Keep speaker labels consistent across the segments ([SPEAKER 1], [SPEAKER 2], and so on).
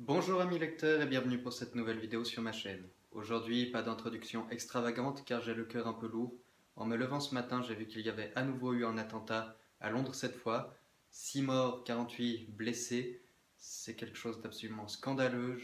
[SPEAKER 1] Bonjour amis lecteurs et bienvenue pour cette nouvelle vidéo sur ma chaîne. Aujourd'hui, pas d'introduction extravagante car j'ai le cœur un peu lourd. En me levant ce matin, j'ai vu qu'il y avait à nouveau eu un attentat, à Londres cette fois. 6 morts, 48 blessés. C'est quelque chose d'absolument scandaleux.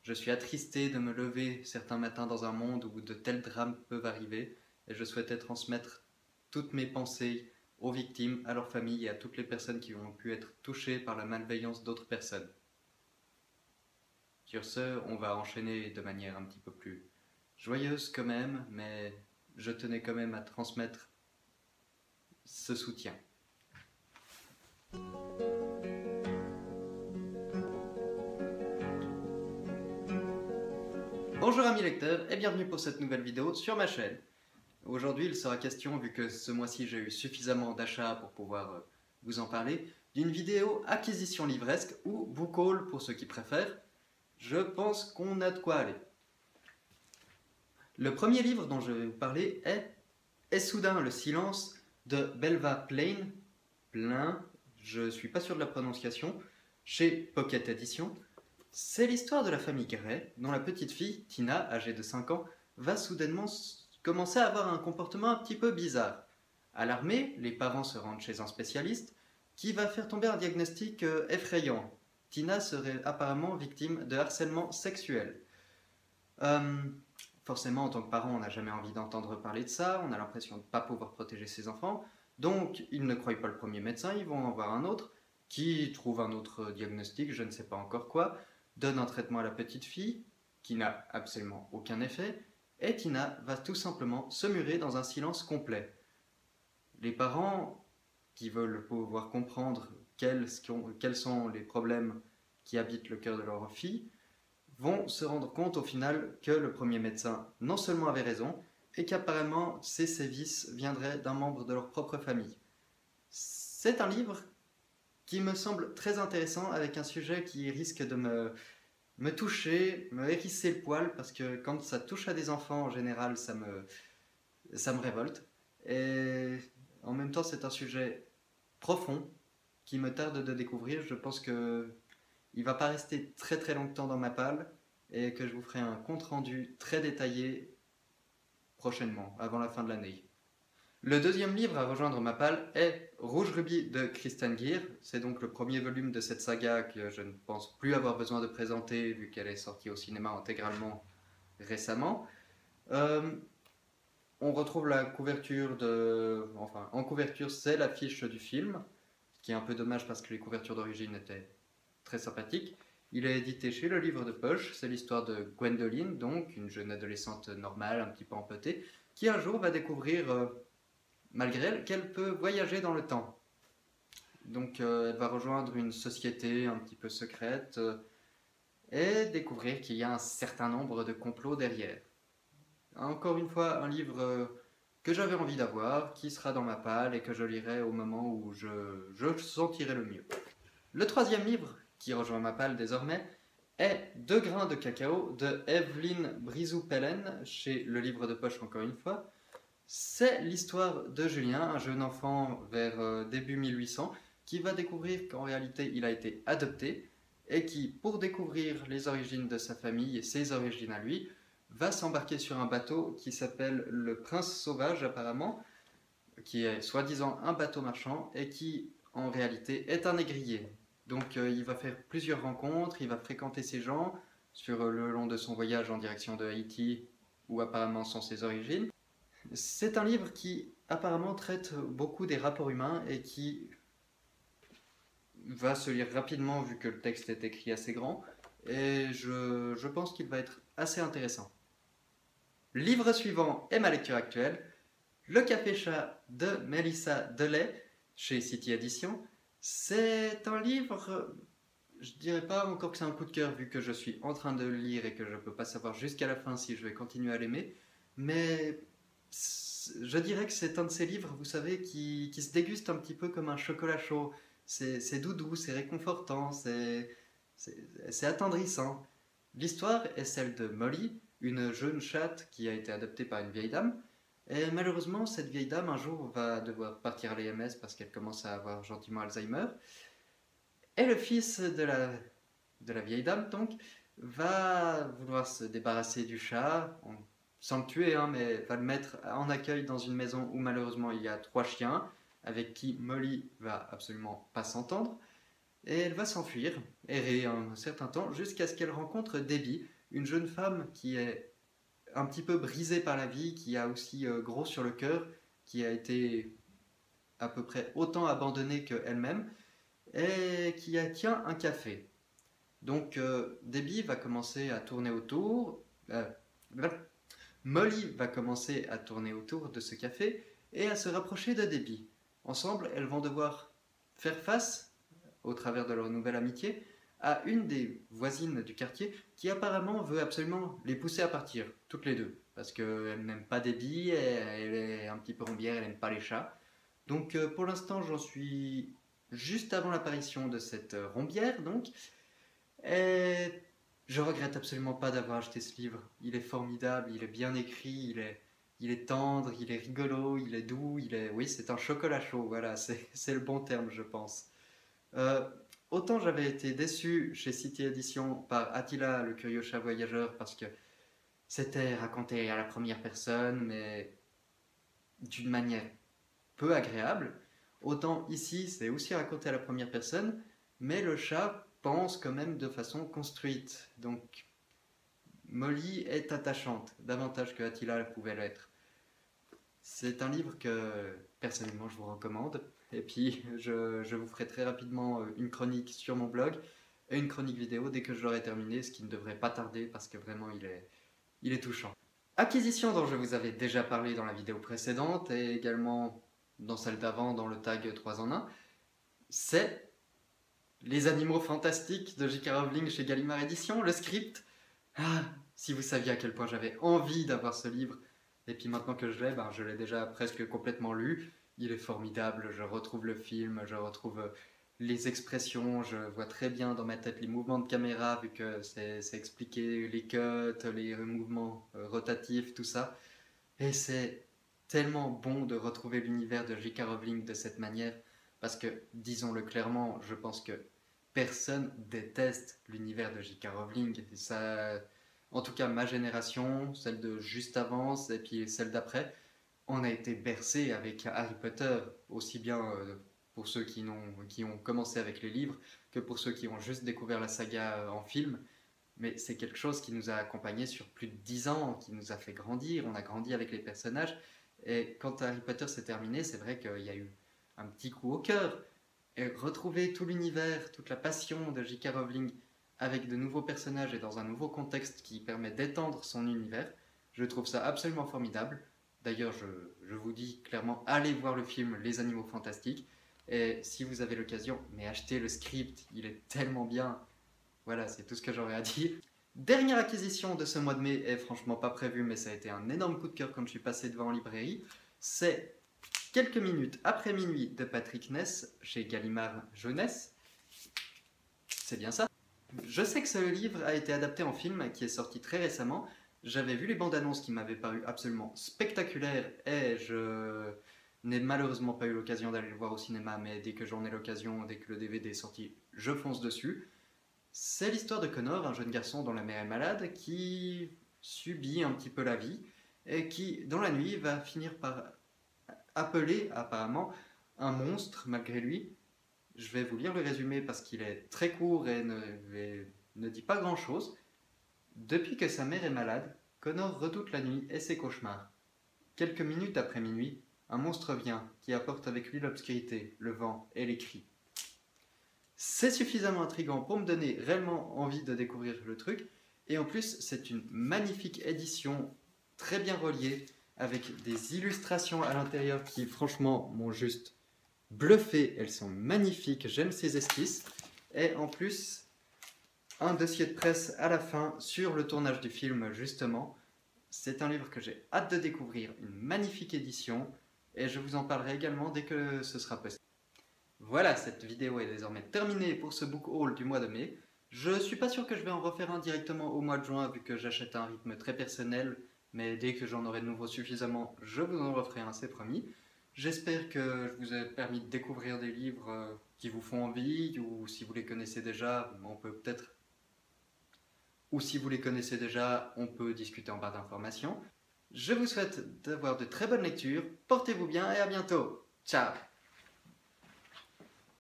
[SPEAKER 1] Je suis attristé de me lever certains matins dans un monde où de tels drames peuvent arriver. Et je souhaitais transmettre toutes mes pensées aux victimes, à leurs familles et à toutes les personnes qui ont pu être touchées par la malveillance d'autres personnes. Sur ce, on va enchaîner de manière un petit peu plus joyeuse quand même, mais je tenais quand même à transmettre ce soutien. Bonjour amis lecteurs et bienvenue pour cette nouvelle vidéo sur ma chaîne. Aujourd'hui, il sera question, vu que ce mois-ci j'ai eu suffisamment d'achats pour pouvoir vous en parler, d'une vidéo acquisition livresque ou book haul pour ceux qui préfèrent. Je pense qu'on a de quoi aller. Le premier livre dont je vais vous parler est soudain le silence de Belva Plein, je suis pas sûr de la prononciation, chez Pocket Edition. C'est l'histoire de la famille Gray, dont la petite fille, Tina, âgée de 5 ans, va soudainement commencer à avoir un comportement un petit peu bizarre. Alarmés, les parents se rendent chez un spécialiste qui va faire tomber un diagnostic effrayant. Tina serait apparemment victime de harcèlement sexuel. Forcément, en tant que parent, on n'a jamais envie d'entendre parler de ça, on a l'impression de ne pas pouvoir protéger ses enfants, donc ils ne croient pas le premier médecin, ils vont en voir un autre, qui trouve un autre diagnostic, je ne sais pas encore quoi, donne un traitement à la petite fille, qui n'a absolument aucun effet, et Tina va tout simplement se murer dans un silence complet. Les parents, qui veulent pouvoir comprendre quels sont les problèmes qui habitent le cœur de leur fille, vont se rendre compte au final que le premier médecin non seulement avait raison, et qu'apparemment ces sévices viendraient d'un membre de leur propre famille. C'est un livre qui me semble très intéressant, avec un sujet qui risque de me toucher, me hérisser le poil, parce que quand ça touche à des enfants en général, ça me révolte. Et en même temps, c'est un sujet profond qui me tarde de découvrir. Je pense que il va pas rester très très longtemps dans ma palle et que je vous ferai un compte rendu très détaillé prochainement, avant la fin de l'année. Le deuxième livre à rejoindre ma palle est Rouge Rubis de Kristen Gear. C'est donc le premier volume de cette saga que je ne pense plus avoir besoin de présenter vu qu'elle est sortie au cinéma intégralement récemment. On retrouve la couverture Enfin, en couverture, c'est l'affiche du film, ce qui est un peu dommage parce que les couvertures d'origine étaient très sympathiques. Il est édité chez Le Livre de Poche. C'est l'histoire de Gwendoline, donc une jeune adolescente normale, un petit peu empâtée, qui un jour va découvrir, malgré elle, qu'elle peut voyager dans le temps. Donc elle va rejoindre une société un petit peu secrète et découvrir qu'il y a un certain nombre de complots derrière. Encore une fois, un livre que j'avais envie d'avoir, qui sera dans ma palle et que je lirai au moment où je sentirai le mieux. Le troisième livre, qui rejoint ma palle désormais, est Deux grains de cacao de Evelyn Brizou-Pellen, chez Le Livre de Poche encore une fois. C'est l'histoire de Julien, un jeune enfant vers début 1800, qui va découvrir qu'en réalité il a été adopté et qui, pour découvrir les origines de sa famille et ses origines à lui, va s'embarquer sur un bateau qui s'appelle le Prince Sauvage apparemment, qui est soi-disant un bateau marchand et qui en réalité est un négrier. Donc il va faire plusieurs rencontres, il va fréquenter ces gens sur le long de son voyage en direction de Haïti, où apparemment sont ses origines. C'est un livre qui apparemment traite beaucoup des rapports humains et qui va se lire rapidement vu que le texte est écrit assez grand, et je pense qu'il va être assez intéressant. Livre suivant est ma lecture actuelle, Le Café Chat de Mélissa Delay, chez City Edition. C'est un livre, je dirais pas encore que c'est un coup de cœur vu que je suis en train de le lire et que je peux pas savoir jusqu'à la fin si je vais continuer à l'aimer, mais je dirais que c'est un de ces livres, vous savez, qui se déguste un petit peu comme un chocolat chaud. C'est doudou, c'est réconfortant, c'est attendrissant. L'histoire est celle de Molly, une jeune chatte qui a été adoptée par une vieille dame. Et malheureusement, cette vieille dame, un jour, va devoir partir à l'EMS parce qu'elle commence à avoir gentiment Alzheimer. Et le fils de la de la vieille dame donc, va vouloir se débarrasser du chat, sans le tuer, hein, mais va le mettre en accueil dans une maison où malheureusement il y a 3 chiens, avec qui Molly va absolument pas s'entendre, et elle va s'enfuir, errer un certain temps, jusqu'à ce qu'elle rencontre Debbie, une jeune femme qui est un petit peu brisée par la vie, qui a aussi gros sur le cœur, qui a été à peu près autant abandonnée qu'elle-même, et qui tient un café. Donc Debbie va commencer à tourner autour, Molly va commencer à tourner autour de ce café et à se rapprocher de Debbie. Ensemble, elles vont devoir faire face, au travers de leur nouvelle amitié, à une des voisines du quartier qui apparemment veut absolument les pousser à partir, toutes les deux. Parce qu'elle n'aime pas Debbie, elle est un petit peu rombière, elle n'aime pas les chats. Donc pour l'instant, j'en suis juste avant l'apparition de cette rombière, donc. Et je regrette absolument pas d'avoir acheté ce livre. Il est formidable, il est bien écrit, il est tendre, il est rigolo, il est doux, oui, c'est un chocolat chaud, voilà, c'est le bon terme, je pense. Euh, Autant j'avais été déçu chez City Edition par Attila, le curieux chat voyageur, parce que c'était raconté à la première personne, mais d'une manière peu agréable. Autant ici, c'est aussi raconté à la première personne, mais le chat pense quand même de façon construite. Donc Molly est attachante, davantage que Attila pouvait l'être. C'est un livre que personnellement je vous recommande. Et puis je vous ferai très rapidement une chronique sur mon blog et une chronique vidéo dès que je l'aurai terminé, ce qui ne devrait pas tarder parce que vraiment il est touchant. Acquisition dont je vous avais déjà parlé dans la vidéo précédente et également dans celle d'avant dans le tag 3 en 1, c'est Les Animaux Fantastiques de J.K. Rowling chez Gallimard Éditions, le script. Ah, si vous saviez à quel point j'avais envie d'avoir ce livre, et puis maintenant que je l'ai, ben, je l'ai déjà presque complètement lu. Il est formidable, je retrouve le film, je retrouve les expressions, je vois très bien dans ma tête les mouvements de caméra, vu que c'est expliqué, les cuts, les mouvements rotatifs, tout ça. Et c'est tellement bon de retrouver l'univers de J.K. Rowling de cette manière, parce que, disons-le clairement, je pense que personne déteste l'univers de J.K. Rowling. Ça, en tout cas, ma génération, celle de juste avant, et puis celle d'après, on a été bercé avec Harry Potter, aussi bien pour ceux qui ont commencé avec les livres que pour ceux qui ont juste découvert la saga en film. Mais c'est quelque chose qui nous a accompagnés sur plus de 10 ans, qui nous a fait grandir, on a grandi avec les personnages. Et quand Harry Potter s'est terminé, c'est vrai qu'il y a eu un petit coup au cœur. Et retrouver tout l'univers, toute la passion de J.K. Rowling avec de nouveaux personnages et dans un nouveau contexte qui permet d'étendre son univers, je trouve ça absolument formidable. D'ailleurs, je vous dis clairement, allez voir le film Les Animaux Fantastiques. Et si vous avez l'occasion, mais achetez le script, il est tellement bien. Voilà, c'est tout ce que j'aurais à dire. Dernière acquisition de ce mois de mai, est franchement pas prévue, mais ça a été un énorme coup de cœur quand je suis passé devant en librairie. C'est Quelques minutes après minuit de Patrick Ness chez Gallimard Jeunesse. C'est bien ça. Je sais que ce livre a été adapté en film qui est sorti très récemment. J'avais vu les bandes annonces qui m'avaient paru absolument spectaculaires et je n'ai malheureusement pas eu l'occasion d'aller le voir au cinéma, mais dès que j'en ai l'occasion, dès que le DVD est sorti, je fonce dessus. C'est l'histoire de Connor, un jeune garçon dont la mère est malade, qui subit un petit peu la vie et qui, dans la nuit, va finir par appeler apparemment un monstre malgré lui. Je vais vous lire le résumé parce qu'il est très court et ne dit pas grand-chose. Depuis que sa mère est malade, Connor redoute la nuit et ses cauchemars. Quelques minutes après minuit, un monstre vient qui apporte avec lui l'obscurité, le vent et les cris. C'est suffisamment intriguant pour me donner réellement envie de découvrir le truc. Et en plus, c'est une magnifique édition, très bien reliée, avec des illustrations à l'intérieur qui, franchement, m'ont juste bluffé. Elles sont magnifiques, j'aime ces esquisses. Et en plus, un dossier de presse à la fin sur le tournage du film, justement. C'est un livre que j'ai hâte de découvrir, une magnifique édition. Et je vous en parlerai également dès que ce sera possible. Voilà, cette vidéo est désormais terminée pour ce book haul du mois de mai. Je suis pas sûr que je vais en refaire un directement au mois de juin vu que j'achète à un rythme très personnel, mais dès que j'en aurai de nouveau suffisamment, je vous en referai un, c'est promis. J'espère que je vous ai permis de découvrir des livres qui vous font envie, ou si vous les connaissez déjà, on peut peut-être ou si vous les connaissez déjà, on peut discuter en barre d'informations. Je vous souhaite d'avoir de très bonnes lectures, portez-vous bien et à bientôt. Ciao!